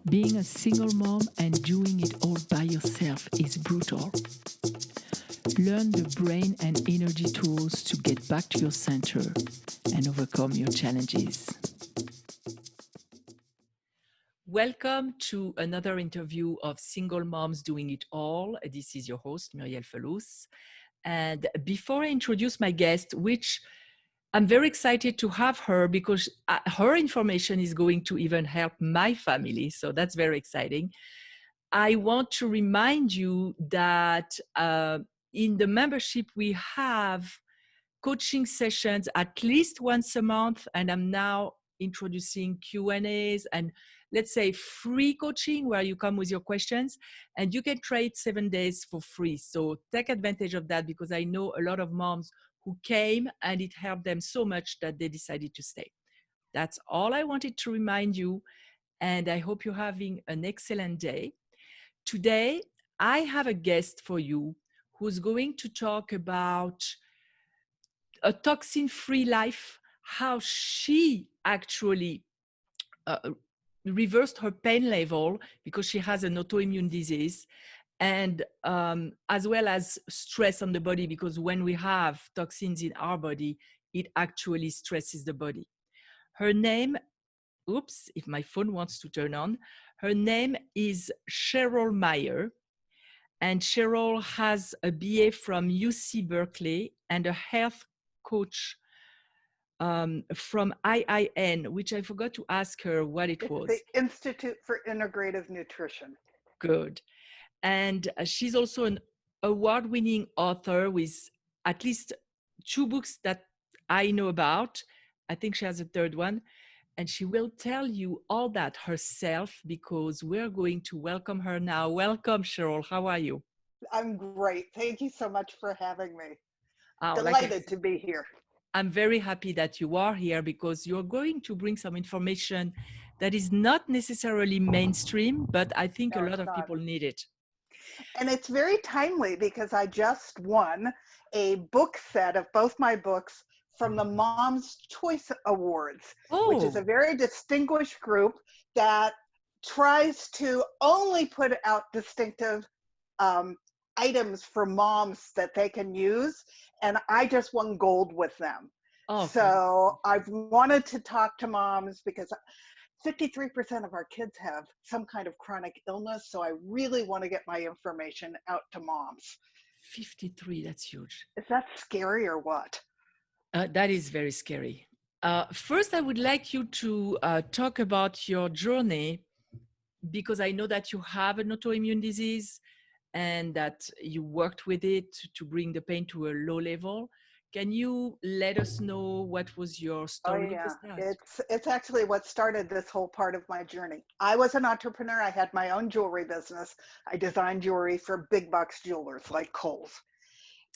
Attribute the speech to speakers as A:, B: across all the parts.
A: Being a single mom and doing it all by yourself is brutal. Learn the brain and energy tools to get back to your center and overcome your challenges. Welcome to another interview of Single Moms Doing It All. This is your host, Muriel Felous. And before I introduce my guest, which I'm very excited to have her because her information is going to even help my family. So that's very exciting. I want to remind you that in the membership, we have coaching sessions at least once a month. And I'm now introducing Q&As and let's say free coaching where you come with your questions and you can try it 7 days for free. So take advantage of that because I know a lot of moms who came and it helped them so much that they decided to stay. That's all I wanted to remind you. And I hope you're having an excellent day. Today, I have a guest for you who's going to talk about a toxin-free life, how she actually reversed her pain level because she has an autoimmune disease, and as well as stress on the body, because when we have toxins in our body, it actually stresses the body. Her name, if my phone wants to turn on, her name is Cheryl Meyer. And Cheryl has a BA from UC-Berkeley and a health coach from IIN, which I forgot to ask her what it was.
B: The Institute for Integrative Nutrition.
A: Good. And she's also an award-winning author with at least 2 books that I know about. I think she has a third one. And she will tell you all that herself because we're going to welcome her now. Welcome, Cheryl. How are you?
B: I'm great. Thank you so much for having me. Delighted to be here.
A: I'm very happy that you are here because you're going to bring some information that is not necessarily mainstream, but I think a lot of people need it.
B: And it's very timely because I just won a book set of both my books from the Mom's Choice Awards, which is a very distinguished group that tries to only put out distinctive items for moms that they can use. And I just won gold with them. So I've wanted to talk to moms because 53% of our kids have some kind of chronic illness. So I really want to get my information out to moms.
A: 53, that's huge.
B: Is that scary or what?
A: That is very scary. First, I would like you to talk about your journey because I know that you have an autoimmune disease and that you worked with it to bring the pain to a low level. Can you let us know what was your story?
B: It's actually what started this whole part of my journey. I was an entrepreneur. I had my own jewelry business. I designed jewelry for big box jewelers like Kohl's.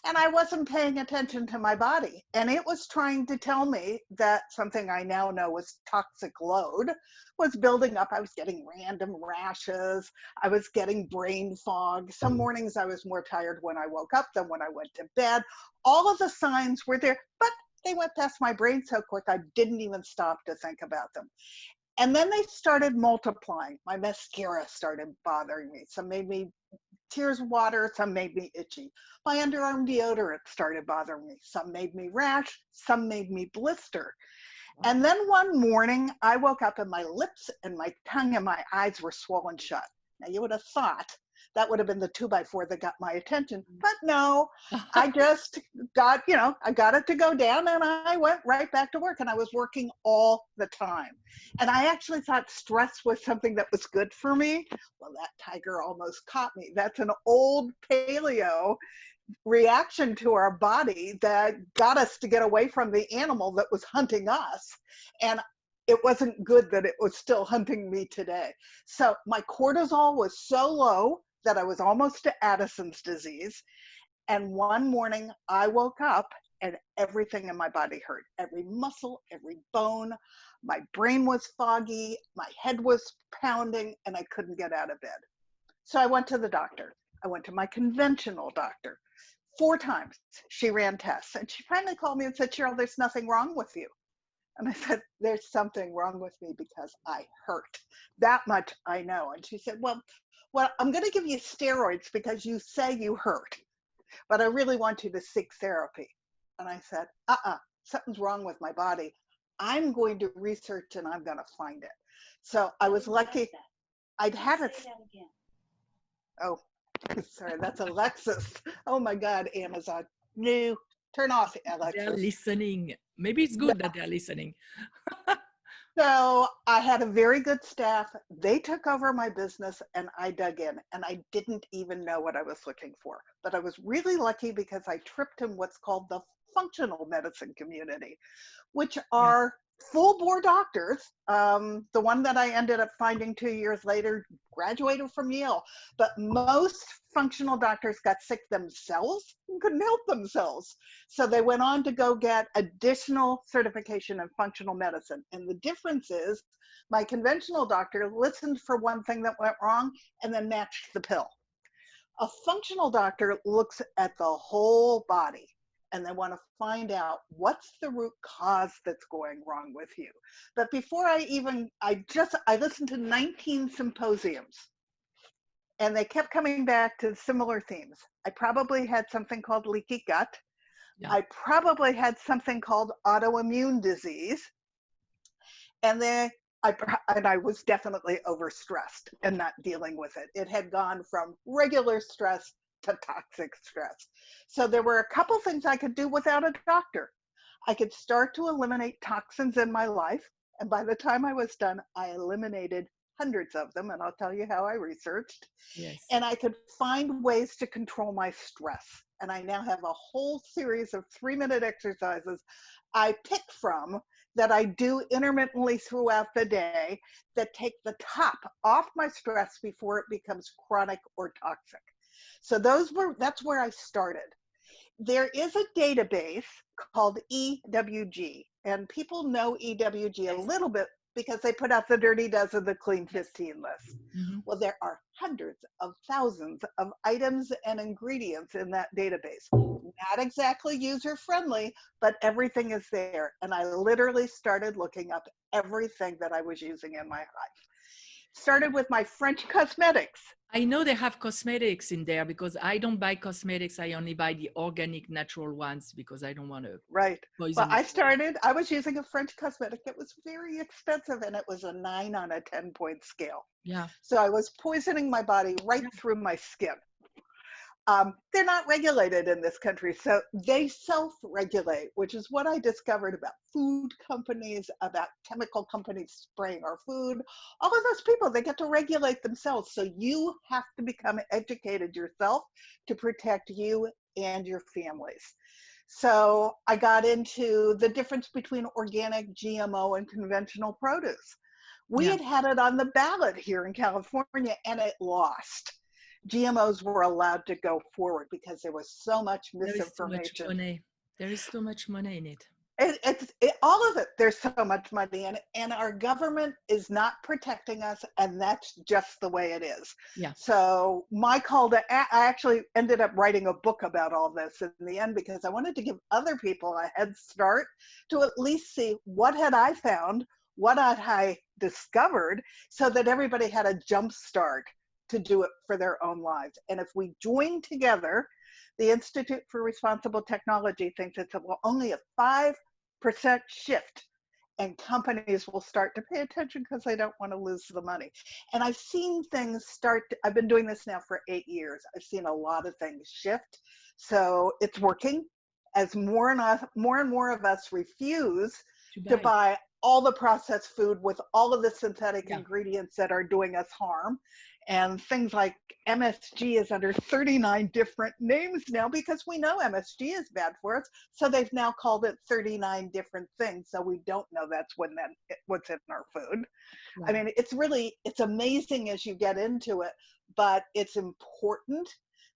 B: And I wasn't paying attention to my body. And it was trying to tell me that something I now know was toxic load was building up. I was getting random rashes. I was getting brain fog. Some mornings I was more tired when I woke up than when I went to bed. All of the signs were there, but they went past my brain so quick I didn't even stop to think about them. And then they started multiplying. My mascara started bothering me. Some made me tears water, some made me itchy. My underarm deodorant started bothering me. Some made me rash, some made me blister. And then one morning I woke up and my lips and my tongue and my eyes were swollen shut. Now you would have thought that would have been the 2x4 that got my attention, but no, I just got, I got it to go down and I went right back to work and I was working all the time. And I actually thought stress was something that was good for me. Well, that tiger almost caught me. That's an old paleo reaction to our body that got us to get away from the animal that was hunting us. And it wasn't good that it was still hunting me today. So my cortisol was so low that I was almost to Addison's disease. And one morning I woke up and everything in my body hurt. Every muscle, every bone, my brain was foggy, my head was pounding, and I couldn't get out of bed. So I went to the doctor. I went to my conventional doctor 4 times. She ran tests and she finally called me and said, Cheryl, there's nothing wrong with you. And I said, there's something wrong with me because I hurt. That much I know. And she said, well, I'm going to give you steroids because you say you hurt, but I really want you to seek therapy. And I said, something's wrong with my body. I'm going to research and I'm going to find it. So I was lucky. I'd had it. Oh, sorry, that's Alexis. Oh my God, Amazon. No, turn off, Alexis.
A: They're listening. Maybe it's good that they're listening.
B: So I had a very good staff. They took over my business and I dug in, and I didn't even know what I was looking for. But I was really lucky because I tripped in what's called the functional medicine community, which are full bore doctors. The one that I ended up finding 2 years later graduated from Yale, but most functional doctors got sick themselves and couldn't help themselves. So they went on to go get additional certification in functional medicine. And the difference is my conventional doctor listened for one thing that went wrong and then matched the pill. A functional doctor looks at the whole body and they want to find out what's the root cause that's going wrong with you. But before I listened to 19 symposiums and they kept coming back to similar themes. I probably had something called leaky gut. Yeah. I probably had something called autoimmune disease. And then I was definitely overstressed and not dealing with it. It had gone from regular stress to toxic stress. So there were a couple things I could do without a doctor. I could start to eliminate toxins in my life. And by the time I was done, I eliminated hundreds of them. And I'll tell you how I researched. Yes. And I could find ways to control my stress. And I now have a whole series of 3-minute exercises I pick from that I do intermittently throughout the day that take the top off my stress before it becomes chronic or toxic. So that's where I started. There is a database called EWG, and people know EWG a little bit because they put out the Dirty Dozen, the Clean 15 list. Mm-hmm. Well, there are hundreds of thousands of items and ingredients in that database. Not exactly user-friendly, but everything is there. And I literally started looking up everything that I was using in my life. Started with my French cosmetics.
A: I know they have cosmetics in there because I don't buy cosmetics. I only buy the organic, natural ones because I don't want to.
B: Right. Well, I was using a French cosmetic. It was very expensive and it was a 9 on a 10-point scale.
A: Yeah.
B: So I was poisoning my body right through my skin. They're not regulated in this country, so they self-regulate, which is what I discovered about food companies, about chemical companies spraying our food. All of those people, they get to regulate themselves. So you have to become educated yourself to protect you and your families. So I got into the difference between organic, GMO, and conventional produce. We had it on the ballot here in California, and it lost. GMOs were allowed to go forward because there was so much misinformation.
A: There is so much money in it.
B: All of it, there's so much money in it, and our government is not protecting us, and that's just the way it is.
A: Yeah.
B: So I actually ended up writing a book about all this in the end because I wanted to give other people a head start to at least see what had I found, what had I discovered, so that everybody had a jump start to do it for their own lives. And if we join together, the Institute for Responsible Technology thinks it's only a 5% shift, and companies will start to pay attention because they don't want to lose the money. And I've seen things I've been doing this now for 8 years. I've seen a lot of things shift. So it's working as more and more of us refuse to buy all the processed food with all of the synthetic ingredients that are doing us harm. And things like MSG is under 39 different names now because we know MSG is bad for us. So they've now called it 39 different things. So we don't know that's what's in our food. Right. I mean, it's amazing as you get into it, but it's important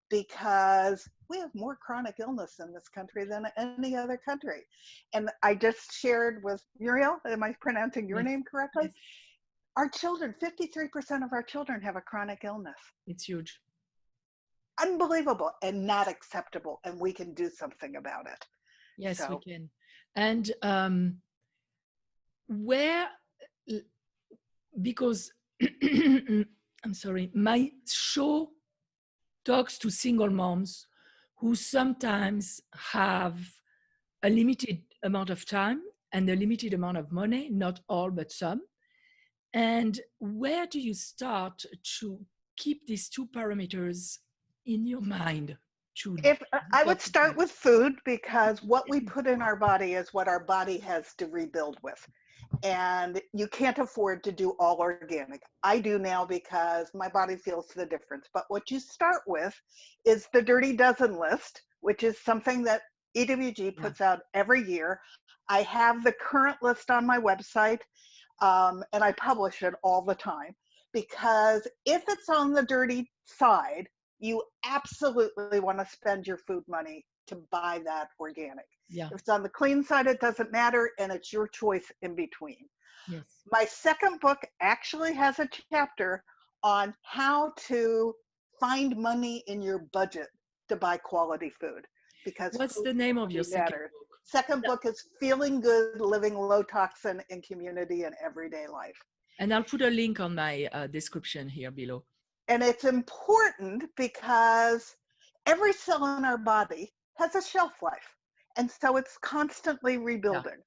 B: because we have more chronic illness in this country than any other country. And I just shared with Muriel, am I pronouncing your name correctly? Yes. Our children, 53% of our children have a chronic illness.
A: It's huge.
B: Unbelievable and not acceptable. And we can do something about it.
A: Yes, we can. And where, because I'm sorry, my show talks to single moms who sometimes have a limited amount of time and a limited amount of money, not all, but some. And where do you start to keep these two parameters in your mind?
B: If I would start with food, because what we put in our body is what our body has to rebuild with. And you can't afford to do all organic. I do now because my body feels the difference. But what you start with is the Dirty Dozen list, which is something that EWG puts out every year. I have the current list on my website, and I publish it all the time, because if it's on the dirty side, you absolutely want to spend your food money to buy that organic.
A: Yeah.
B: If it's on the clean side, it doesn't matter, and it's your choice in between.
A: Yes.
B: My second book actually has a chapter on how to find money in your budget to buy quality food, because
A: what's
B: food
A: the name of your second
B: matters.
A: book?
B: Second book is Feeling Good, Living Low Toxin in Community and Everyday Life.
A: And I'll put a link on my description here below.
B: And it's important because every cell in our body has a shelf life. And so it's constantly rebuilding.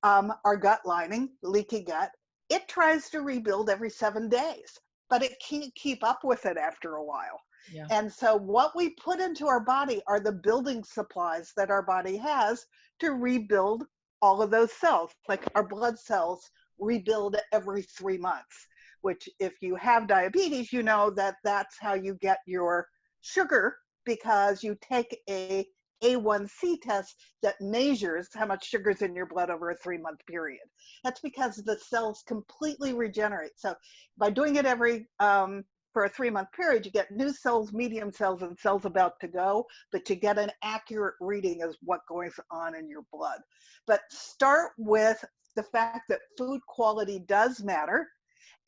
B: Our gut lining, leaky gut, it tries to rebuild every 7 days, but it can't keep up with it after a while.
A: Yeah.
B: And so what we put into our body are the building supplies that our body has to rebuild all of those cells. Like our blood cells rebuild every 3 months, which if you have diabetes, you know that that's how you get your sugar, because you take a A1C test that measures how much sugar's in your blood over a 3-month period. That's because the cells completely regenerate. So by doing it every for a 3-month period, you get new cells, medium cells, and cells about to go, but you get an accurate reading of what goes on in your blood. But start with the fact that food quality does matter,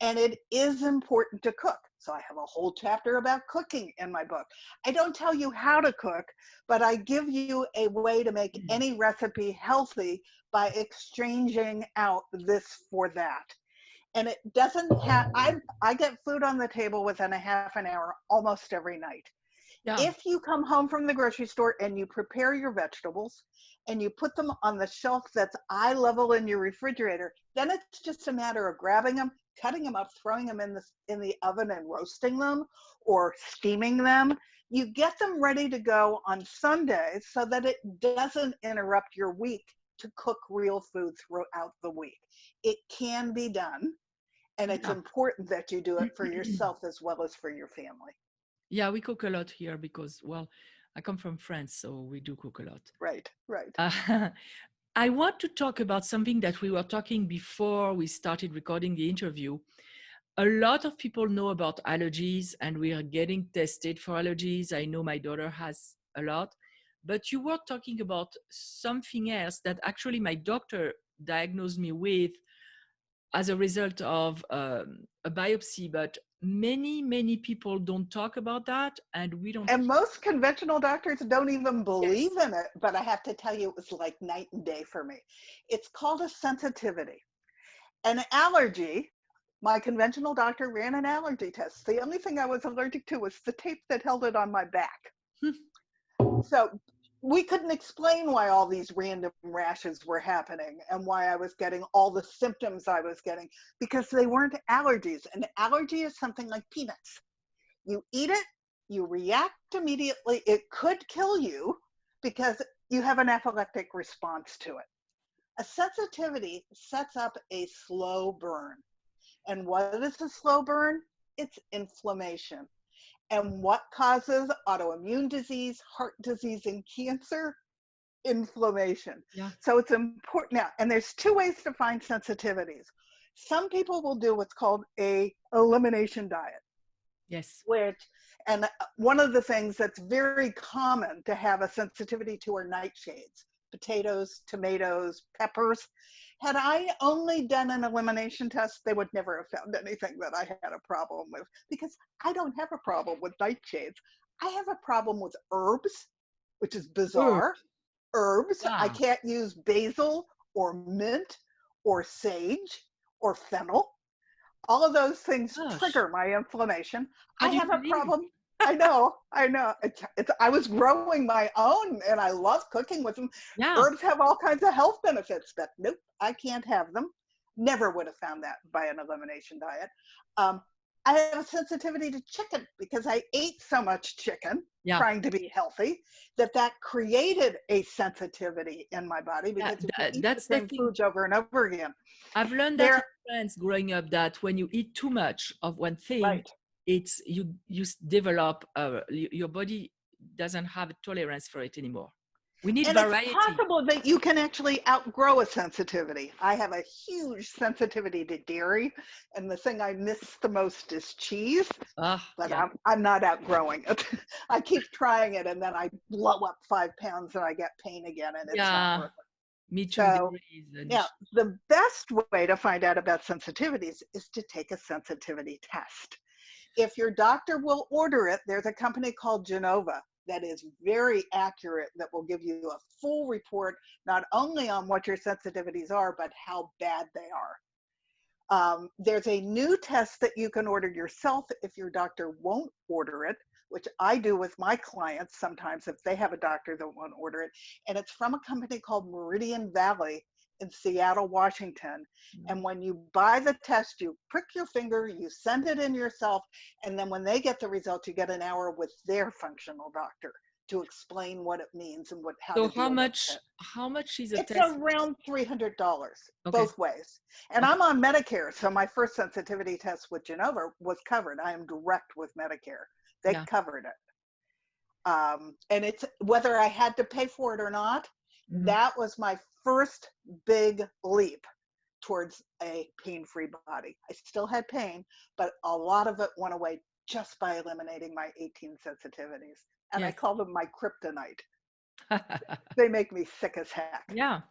B: and it is important to cook. So I have a whole chapter about cooking in my book. I don't tell you how to cook, but I give you a way to make any recipe healthy by exchanging out this for that. And it doesn't have, I get food on the table within a half an hour almost every night.
A: Yeah.
B: If you come home from the grocery store and you prepare your vegetables and you put them on the shelf that's eye level in your refrigerator, then it's just a matter of grabbing them, cutting them up, throwing them in the oven and roasting them or steaming them. You get them ready to go on Sundays so that it doesn't interrupt your week to cook real food throughout the week. It can be done, and it's important that you do it for yourself as well as for your family.
A: Yeah, we cook a lot here because, well, I come from France, so we do cook a lot.
B: Right.
A: I want to talk about something that we were talking before we started recording the interview. A lot of people know about allergies, and we are getting tested for allergies. I know my daughter has a lot, but you were talking about something else that actually my doctor diagnosed me with as a result of a biopsy, but many people don't talk about that, and we don't.
B: And most conventional doctors don't even believe in it, but I have to tell you, it was like night and day for me. It's called a sensitivity. An allergy, my conventional doctor ran an allergy test. The only thing I was allergic to was the tape that held it on my back. So we couldn't explain why all these random rashes were happening and why I was getting all the symptoms I was getting, because they weren't allergies. An allergy is something like peanuts. You eat it, you react immediately. It could kill you because you have an anaphylactic response to it. A sensitivity sets up a slow burn. And what is a slow burn? It's inflammation. And what causes autoimmune disease, heart disease, and cancer? Inflammation.
A: Yeah.
B: So it's important now. And there's 2 ways to find sensitivities. Some people will do what's called a elimination diet.
A: Yes.
B: And one of the things that's very common to have a sensitivity to are nightshades, potatoes, tomatoes, peppers. Had I only done an elimination test, they would never have found anything that I had a problem with, because I don't have a problem with nightshades. I have a problem with herbs, which is bizarre. Herbs.
A: Yeah.
B: I can't use basil or mint or sage or fennel. All of those things
A: Gosh,
B: trigger my inflammation.
A: how
B: I
A: do you
B: have a
A: believe?
B: problem. I know, I know. I was growing my own and I love cooking with them.
A: Yeah.
B: Herbs have all kinds of health benefits, but nope, I can't have them. Never would have found that by an elimination diet. Um, I have a sensitivity to chicken because I ate so much chicken
A: Yeah.
B: trying to be healthy that created a sensitivity in my body because if you eat the
A: That's the
B: same
A: thing.
B: foods over and over again,
A: I've learned that in
B: they're
A: France growing up, that when you eat too much of one thing,
B: right.
A: it's develop your body doesn't have a tolerance for it anymore. We need
B: And it's
A: variety.
B: possible that you can actually outgrow a sensitivity. I have a huge sensitivity to dairy, and the thing I miss the most is cheese,
A: Ah,
B: but
A: yeah,
B: I'm not outgrowing it. I keep trying it, and then I blow up 5 pounds and I get pain again, and it's not
A: yeah.
B: worth it.
A: Me too.
B: So,
A: There is an
B: yeah,
A: issue.
B: the best way to find out about sensitivities is to take a sensitivity test. If your doctor will order it, there's a company called Genova that is very accurate, that will give you a full report, not only on what your sensitivities are, but how bad they are. There's a new test that you can order yourself if your doctor won't order it, which I do with my clients sometimes if they have a doctor that won't order it. And it's from a company called Meridian Valley in Seattle, Washington. And when you buy the test, you prick your finger, you send it in yourself, and then when they get the result, you get an hour with their functional doctor to explain what it means and how
A: So
B: to deal with it.
A: how much is a
B: It's
A: test?
B: around $300
A: Okay.
B: both ways. And
A: Okay.
B: I'm on Medicare. So my first sensitivity test with Genova was covered. I am direct with Medicare. They
A: Yeah.
B: covered it. And it's whether I had to pay for it or not,
A: Mhm.
B: that was my first big leap towards a pain-free body. I still had pain, but a lot of it went away just by eliminating my 18 sensitivities. And I
A: Yes.
B: call them my kryptonite. They make me sick as heck.
A: Yeah.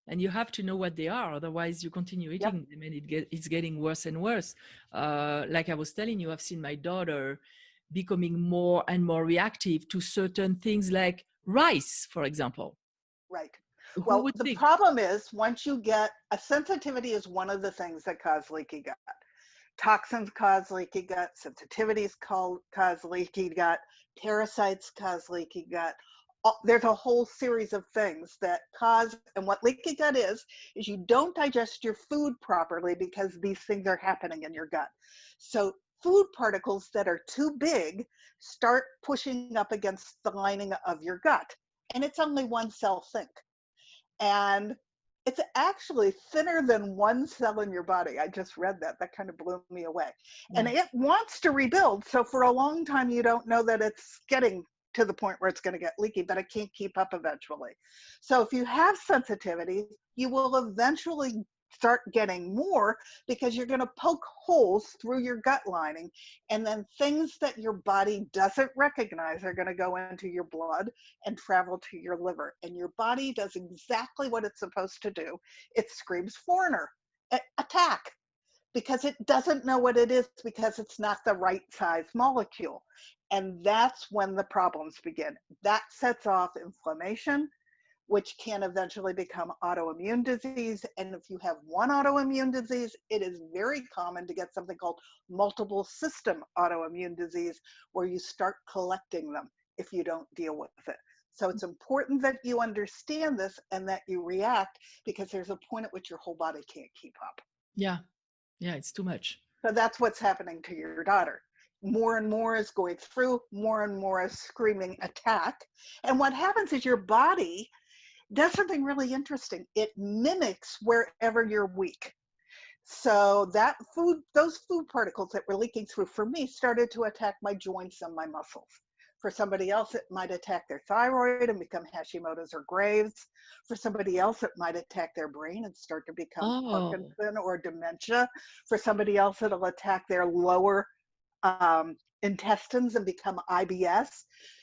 A: And you have to know what they are, otherwise you continue
B: Yep.
A: eating them and it's getting worse and worse. Like I was telling you, I've seen my daughter becoming more and more reactive to certain things like rice, for example.
B: Right.
A: Who
B: Well,
A: would
B: the
A: think?
B: problem is once you get a sensitivity is one of the things that cause leaky gut. Toxins cause leaky gut, sensitivities cause leaky gut, parasites cause leaky gut. There's a whole series of things that cause, and what leaky gut is you don't digest your food properly because these things are happening in your gut. So food particles that are too big start pushing up against the lining of your gut. And it's only one cell think. And it's actually thinner than one cell in your body. I just read that. That kind of blew me away. And
A: Yeah.
B: it wants to rebuild. So for a long time, you don't know that it's getting to the point where it's going to get leaky, but it can't keep up eventually. So if you have sensitivity, you will eventually start getting more because you're going to poke holes through your gut lining, and then things that your body doesn't recognize are going to go into your blood and travel to your liver, and your body does exactly what it's supposed to do. It screams foreigner, attack, because it doesn't know what it is, because it's not the right size molecule. And that's when the problems begin. That sets off inflammation, which can eventually become autoimmune disease. And if you have one autoimmune disease, it is very common to get something called multiple system autoimmune disease, where you start collecting them if you don't deal with it. So it's important that you understand this and that you react, because there's a point at which your whole body can't keep up.
A: Yeah. Yeah. It's too much.
B: So that's what's happening to your daughter. More and more is going through, more and more is screaming attack. And what happens is your body does something really interesting. It mimics wherever you're weak. So those food particles that were leaking through for me started to attack my joints and my muscles. For somebody else, it might attack their thyroid and become Hashimoto's or Graves'. For somebody else, it might attack their brain and start to become
A: Oh,
B: Parkinson or dementia. For somebody else, it'll attack their lower intestines and become IBS.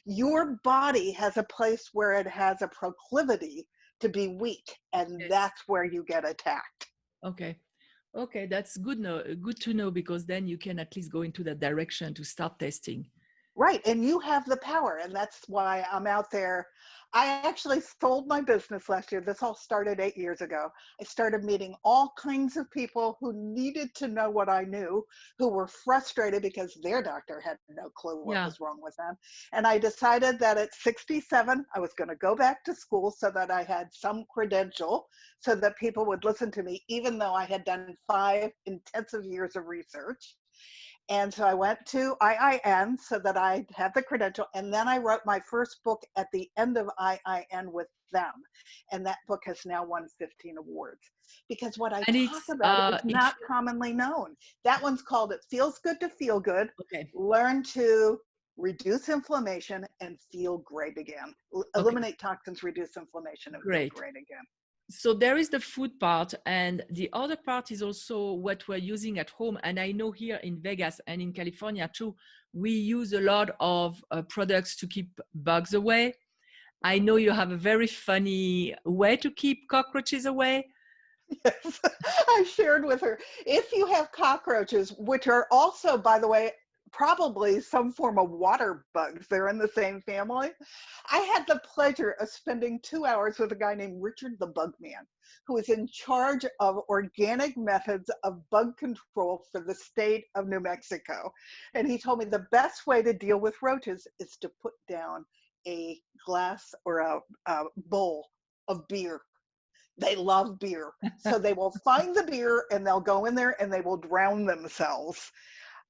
B: Your body has a place where it has a proclivity to be weak, and
A: yes.
B: that's where you get attacked.
A: Okay. Okay, that's good to know, because then you can at least go into that direction to start testing.
B: Right. And you have the power. And that's why I'm out there. I actually sold my business last year. This all started 8 years ago. I started meeting all kinds of people who needed to know what I knew, who were frustrated because their doctor had no clue what
A: Yeah.
B: was wrong with them. And I decided that at 67, I was going to go back to school so that I had some credential so that people would listen to me, even though I had done 5 intensive years of research. And so I went to IIN so that I had the credential. And then I wrote my first book at the end of IIN with them. And that book has now won 15 awards. Because what I
A: And
B: talk about is
A: it
B: not commonly known. That one's called It Feels Good to Feel Good.
A: okay.
B: Learn to reduce inflammation and feel great again.
A: Okay.
B: Eliminate toxins, reduce inflammation, and feel
A: Great.
B: great again.
A: So there is the food part, and the other part is also what we're using at home. And I know here in Vegas and in California too, we use a lot of products to keep bugs away. I know you have a very funny way to keep cockroaches away.
B: Yes, I shared with her, if you have cockroaches, which are also, by the way, probably some form of water bugs, they're in the same family. I had the pleasure of spending 2 hours with a guy named Richard the Bug Man, who is in charge of organic methods of bug control for the state of New Mexico. And he told me the best way to deal with roaches is to put down a glass or a bowl of beer. They love beer. So they will find the beer and they'll go in there and they will drown themselves.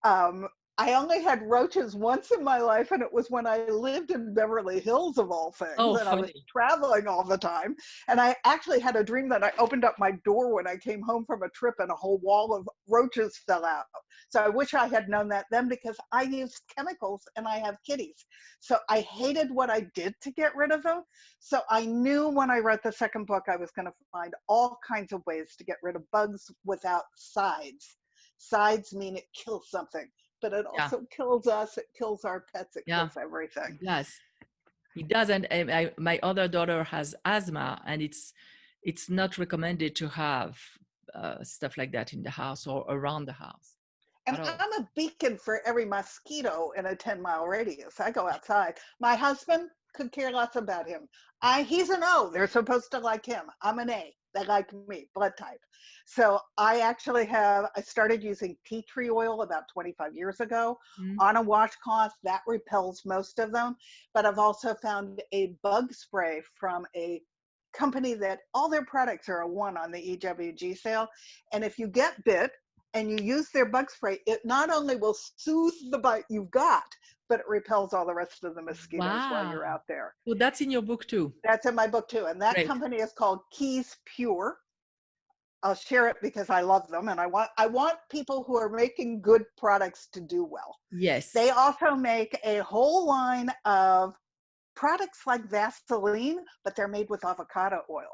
B: Um, I only had roaches once in my life, and it was when I lived in Beverly Hills, of all things,
A: Oh,
B: and I was
A: funny.
B: traveling all the time. And I actually had a dream that I opened up my door when I came home from a trip and a whole wall of roaches fell out. So I wish I had known that then, because I used chemicals and I have kitties. So I hated what I did to get rid of them. So I knew when I wrote the second book, I was going to find all kinds of ways to get rid of bugs without sides. Sides mean it kills something, but it
A: Yeah,
B: also kills us, it kills our pets, it
A: yeah,
B: kills everything.
A: it does. It does. And my other daughter has asthma, and it's not recommended to have stuff like that in the house or around the house
B: And
A: at all.
B: I'm a beacon for every mosquito in a 10-mile radius. I go outside. My husband could care less about him. He's an O. They're supposed to like him. I'm an A. They like me, blood type. So I started using tea tree oil about 25 years ago
A: Mm.
B: on a washcloth. That repels most of them. But I've also found a bug spray from a company that all their products are a 1 on the EWG sale. And if you get bit, and you use their bug spray, it not only will soothe the bite you've got, but it repels all the rest of the mosquitoes while
A: Wow.
B: you're out there.
A: So that's in your book too.
B: That's in my book too. And that
A: Great.
B: company is called Keys Pure. I'll share it because I love them, and I want people who are making good products to do well. They
A: Yes.
B: also make a whole line of products like Vaseline, but they're made with avocado oil.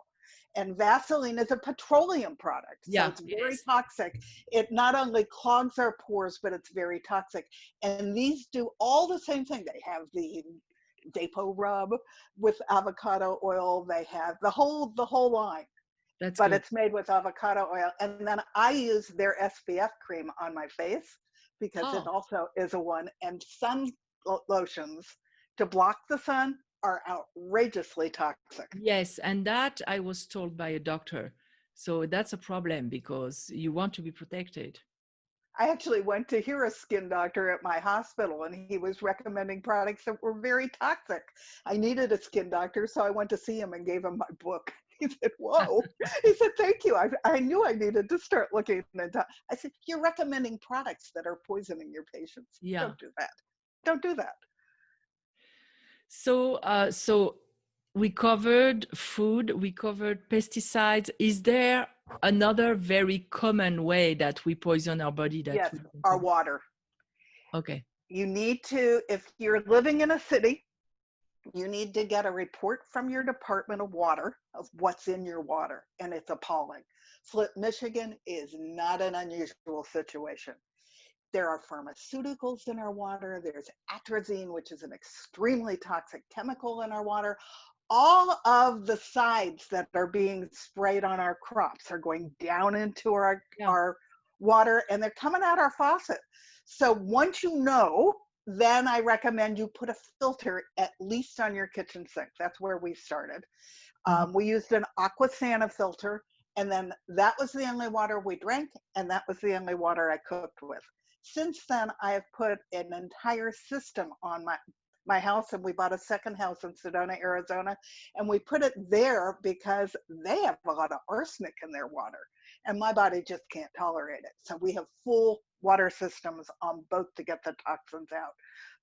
B: And Vaseline is a petroleum product, so
A: Yeah,
B: it's
A: it
B: very
A: is.
B: toxic. It not only clogs our pores, but it's very toxic. And these do all the same thing. They have the Vapo Rub with avocado oil. They have the whole line,
A: That's
B: but
A: good.
B: it's made with avocado oil. And then I use their SPF cream on my face because it
A: Oh,
B: also is a 1. And sun lotions to block the sun are outrageously toxic.
A: yes. And that I was told by a doctor. So that's a problem because you want to be protected.
B: I actually went to hear a skin doctor at my hospital, and he was recommending products that were very toxic. I needed a skin doctor, so I went to see him and gave him my book. He said, "Whoa." He said, "Thank you. I knew I needed to start looking into." I said, "You're recommending products that are poisoning your patients.
A: Yeah.
B: Don't do that. Don't do that."
A: So we covered food, we covered pesticides. Is there another very common way that we poison our body that
B: Yes,
A: we don't
B: our
A: know?
B: water.
A: Okay.
B: You need to, if you're living in a city, you need to get a report from your Department of Water of what's in your water, and it's appalling. Flint, Michigan is not an unusual situation. There are pharmaceuticals in our water. There's atrazine, which is an extremely toxic chemical in our water. All of the sides that are being sprayed on our crops are going down into
A: Yeah.
B: our water, and they're coming out our faucet. So once you know then I recommend you put a filter at least on your kitchen sink. That's where we started.
A: Mhm.
B: We used an Aquasana filter, and then that was the only water we drank, and that was the only water I cooked with. Since then, I have put an entire system on my house, and we bought a second house in Sedona, Arizona, and we put it there because they have a lot of arsenic in their water, and my body just can't tolerate it. So we have full water systems on both to get the toxins out.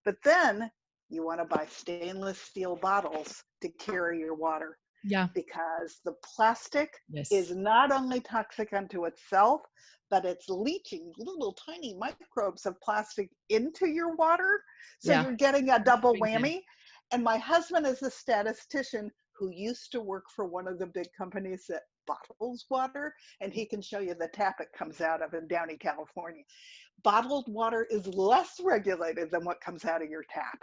B: But then you want to buy stainless steel bottles to carry your water,
A: Yeah.
B: because the plastic
A: Yes.
B: is not only toxic unto itself, but it's leaching little tiny microbes of plastic into your water. So
A: Yeah.
B: you're getting a double
A: Drink them.
B: whammy. And my husband is a statistician who used to work for one of the big companies that bottles water, and he can show you the tap it comes out of in Downey, California. Bottled water is less regulated than what comes out of your tap.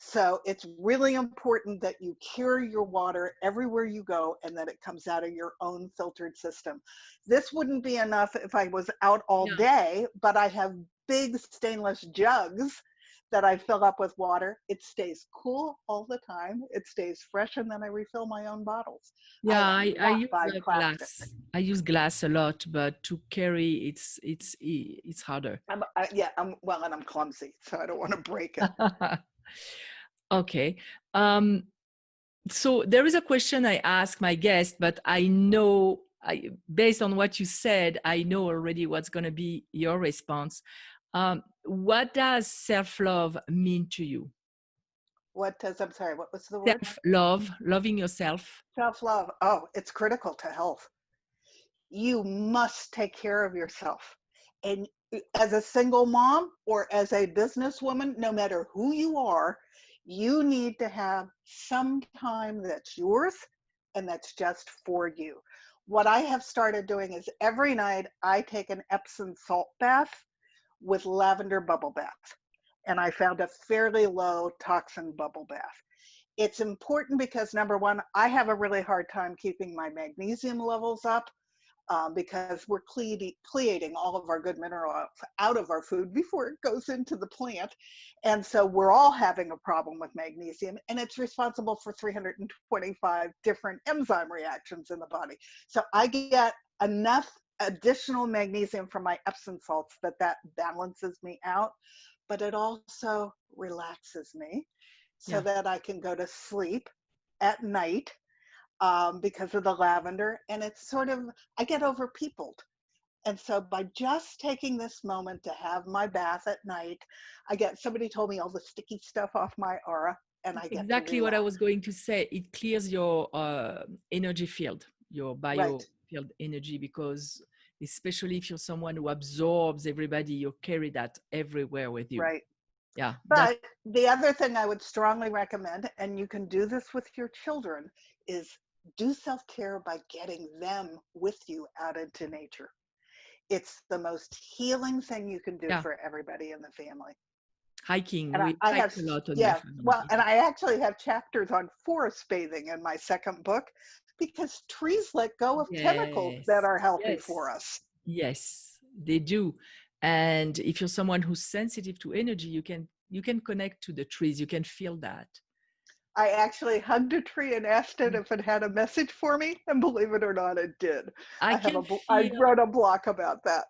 B: So it's really important that you carry your water everywhere you go and that it comes out of your own filtered system. This wouldn't be enough if I was out all
A: Yeah.
B: day, but I have big stainless jugs that I fill up with water. It stays cool all the time. It stays fresh, and then I refill my own bottles. I
A: Yeah,
B: am
A: I
B: not
A: use
B: buying plastic.
A: glass. I use glass a lot, but to carry it's harder.
B: Yeah, well, and I'm clumsy, so I don't want to break it.
A: Okay. Um, so there is a question I ask my guest, but I know based on what you said, I know already what's going to be your response. What does self-love mean to you?
B: I'm sorry, what was the word?
A: Self-love, loving yourself.
B: Self-love. Oh, it's critical to health. You must take care of yourself. And as a single mom or as a businesswoman, no matter who you are, you need to have some time that's yours and that's just for you. What I have started doing is every night I take an Epsom salt bath with lavender bubble bath. And I found a fairly low toxin bubble bath. It's important because, number one, I have a really hard time keeping my magnesium levels up, because we're cleating all of our good minerals out of our food before it goes into the plant. And so we're all having a problem with magnesium, and it's responsible for 325 different enzyme reactions in the body. So I get enough additional magnesium from my Epsom salts that balances me out, but it also relaxes me so
A: Yeah.
B: that I can go to sleep at night, because of the lavender. And it's sort of, I get overpeopled. And so by just taking this moment to have my bath at night, somebody told me all the sticky stuff off my aura, and I get to
A: Exactly what I
B: relax.
A: was going to say. It clears your energy field, your
B: Right,
A: biofield energy, because especially if you're someone who absorbs everybody, you carry that everywhere with you.
B: right.
A: Yeah, that
B: But the other thing I would strongly recommend, and you can do this with your children, is do self-care by getting them with you out into nature. It's the most healing thing you can do
A: yeah,
B: for everybody in the family.
A: hiking.
B: And
A: We
B: I
A: hike
B: have,
A: a lot on my
B: yeah,
A: family.
B: well, and I actually have chapters on forest bathing in my second book, because trees let go of chemicals that
A: Yes,
B: are healthy for
A: yes,
B: us.
A: yes, they do. And if you're someone who's sensitive to energy, you can connect to the trees. You can feel that.
B: I actually hugged a tree and asked it if it had a message for me, and believe it or not, it did.
A: I can
B: I
A: feel.
B: wrote a block about that.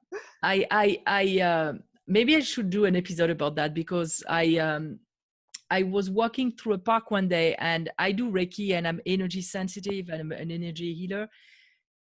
A: Maybe I should do an episode about that, because I was walking through a park one day, and I do Reiki, and I'm energy sensitive, and I'm an energy healer.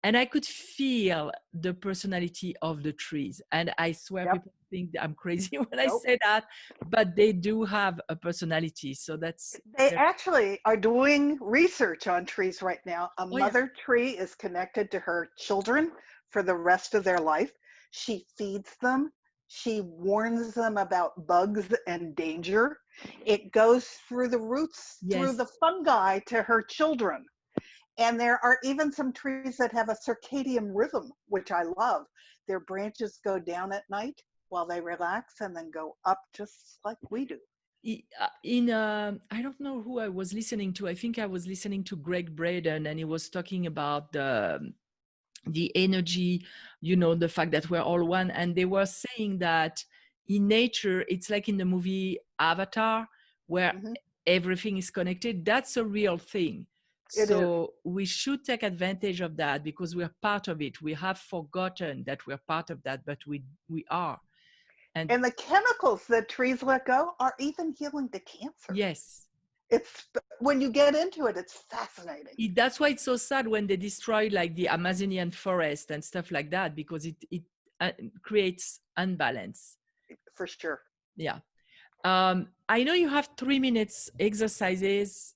A: And I could feel the personality of the trees. And I swear
B: Yep.
A: people think that I'm crazy when I
B: Nope.
A: say that, but they do have a personality. So
B: They actually are doing research on trees right now. A
A: oh yeah,
B: mother tree is connected to her children for the rest of their life. She feeds them. She warns them about bugs and danger. It goes through the roots, through
A: yes.
B: the fungi to her children. And there are even some trees that have a circadian rhythm, which I love. Their branches go down at night while they relax, and then go up just like we do.
A: I don't know who I was listening to. I think I was listening to Greg Braden, and he was talking about the energy, the fact that we're all one. And they were saying that in nature, it's like in the movie Avatar, where
B: Mhm.
A: everything is connected. That's a real thing.
B: It is.
A: So we should take advantage of that because we're part of it. We have forgotten that we're part of that, but we are. And
B: And the chemicals that trees let go are even healing to cancer.
A: yes,
B: It's when you get into it, it's fascinating.
A: that's why it's so sad when they destroy like the Amazonian forest and stuff like that, because it creates unbalance.
B: For sure.
A: Yeah. I know you have 3 minutes exercises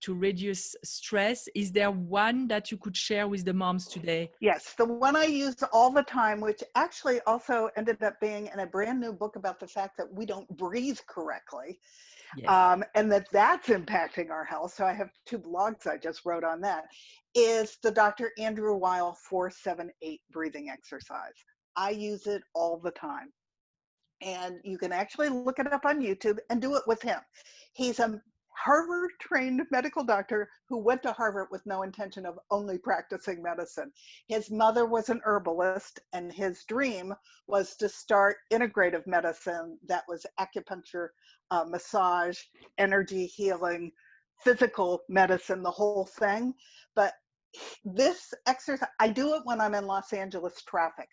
A: to reduce stress. Is there one that you could share with the moms today?
B: Yes, the one I use all the time, which actually also ended up being in a brand new book about the fact that we don't breathe correctly,
A: Yes.
B: and that's impacting our health. So I have 2 blogs I just wrote on that. Is the Dr. Andrew Weil 478 breathing exercise. I use it all the time. And you can actually look it up on YouTube and do it with him. He's a Harvard trained medical doctor who went to Harvard with no intention of only practicing medicine. His mother was an herbalist, and his dream was to start integrative medicine that was acupuncture, massage, energy healing, physical medicine, the whole thing. But this exercise, I do it when I'm in Los Angeles traffic.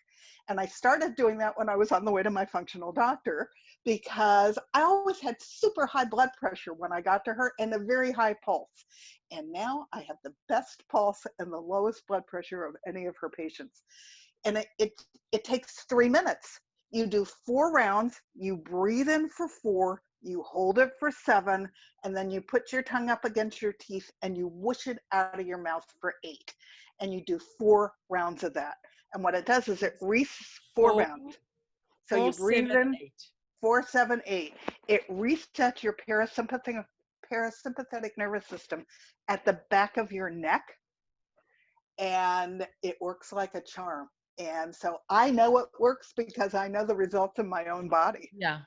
B: And I started doing that when I was on the way to my functional doctor, because I always had super high blood pressure when I got to her and a very high pulse. And now I have the best pulse and the lowest blood pressure of any of her patients. And it takes 3 minutes. You do 4 rounds, you breathe in for 4, you hold it for 7, and then you put your tongue up against your teeth and you whoosh it out of your mouth for 8. And you do 4 rounds of that. And what it does is it resets 4
A: Four,
B: rounds. So you
A: four,
B: breathe
A: seven,
B: in
A: 8.
B: 4, 7, 8. It resets your parasympathetic nervous system at the back of your neck, and it works like a charm. And so I know it works because I know the results in my own body.
A: Yeah.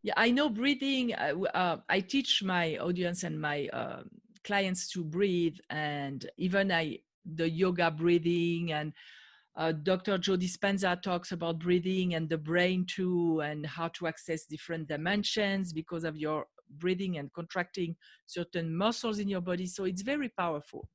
A: Yeah. I know breathing. I teach my audience and my clients to breathe, and even the yoga breathing, and Dr. Joe Dispenza talks about breathing and the brain too, and how to access different dimensions because of your breathing and contracting certain muscles in your body. So it's very powerful.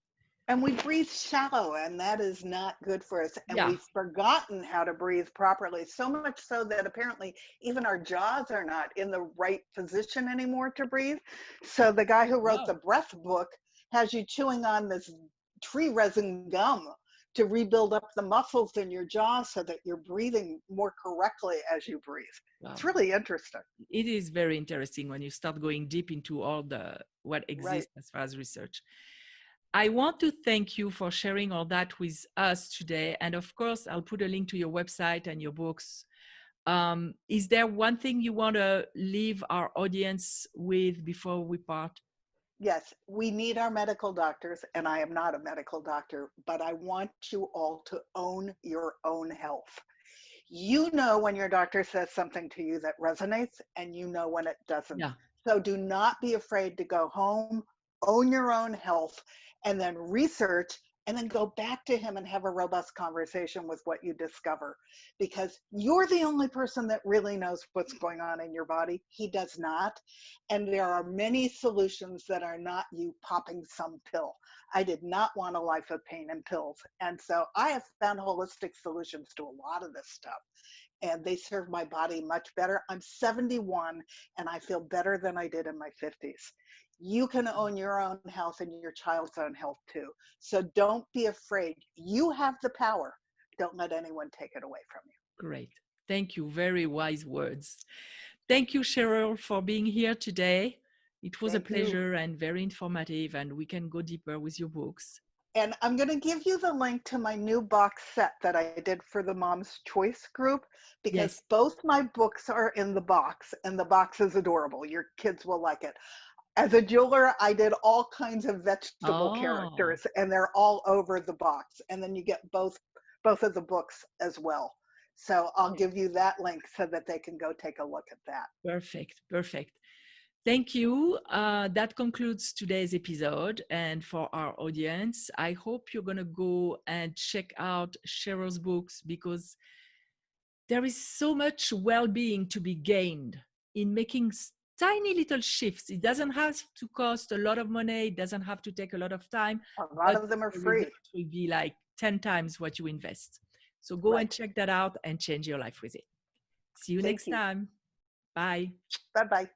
B: And we breathe shallow, and that is not good for us. And
A: Yeah.
B: we've forgotten how to breathe properly, so much so that apparently even our jaws are not in the right position anymore to breathe. So the guy who wrote
A: Wow.
B: the breath book has you chewing on this tree resin gum to rebuild up the muscles in your jaw so that you're breathing more correctly as you breathe.
A: Wow.
B: It's really interesting.
A: It is very interesting when you start going deep into all what
B: Right.
A: exists as far as research. I want to thank you for sharing all that with us today. And of course, I'll put a link to your website and your books. Is there one thing you want to leave our audience with before we part?
B: Yes, we need our medical doctors, and I am not a medical doctor, but I want you all to own your own health. You know when your doctor says something to you that resonates, and you know when it doesn't.
A: Yeah.
B: So do not be afraid to go home, own your own health, and then research, and then go back to him and have a robust conversation with what you discover. Because you're the only person that really knows what's going on in your body. He does not. And there are many solutions that are not you popping some pill. I did not want a life of pain and pills. And so I have found holistic solutions to a lot of this stuff, and they serve my body much better. I'm 71 and I feel better than I did in my 50s. You can own your own health and your child's own health too. So don't be afraid. You have the power. Don't let anyone take it away from you.
A: Great. Thank you. Very wise words. Thank you, Cheryl, for being here today. It was a
B: Thank you.
A: pleasure and very informative, and we can go deeper with your books.
B: And I'm going to give you the link to my new box set that I did for the Mom's Choice group, because
A: Yes.
B: both my books are in the box, and the box is adorable. Your kids will like it. As a jeweler, I did all kinds of vegetable
A: Oh,
B: characters, and they're all over the box. And then you get both of the books as well. So I'll give you that link so that they can go take a look at that.
A: perfect. Perfect. Thank you. That concludes today's episode. And for our audience, I hope you're going to go and check out Cheryl's books, because there is so much well-being to be gained in making tiny little shifts. It doesn't have to cost a lot of money. It doesn't have to take a lot of time.
B: A lot
A: But
B: of them are
A: the
B: free.
A: result will be like 10 times what you invest. So go
B: Right.
A: and check that out and change your life with it. See you
B: Thank
A: next
B: you.
A: time. Bye.
B: Bye-bye.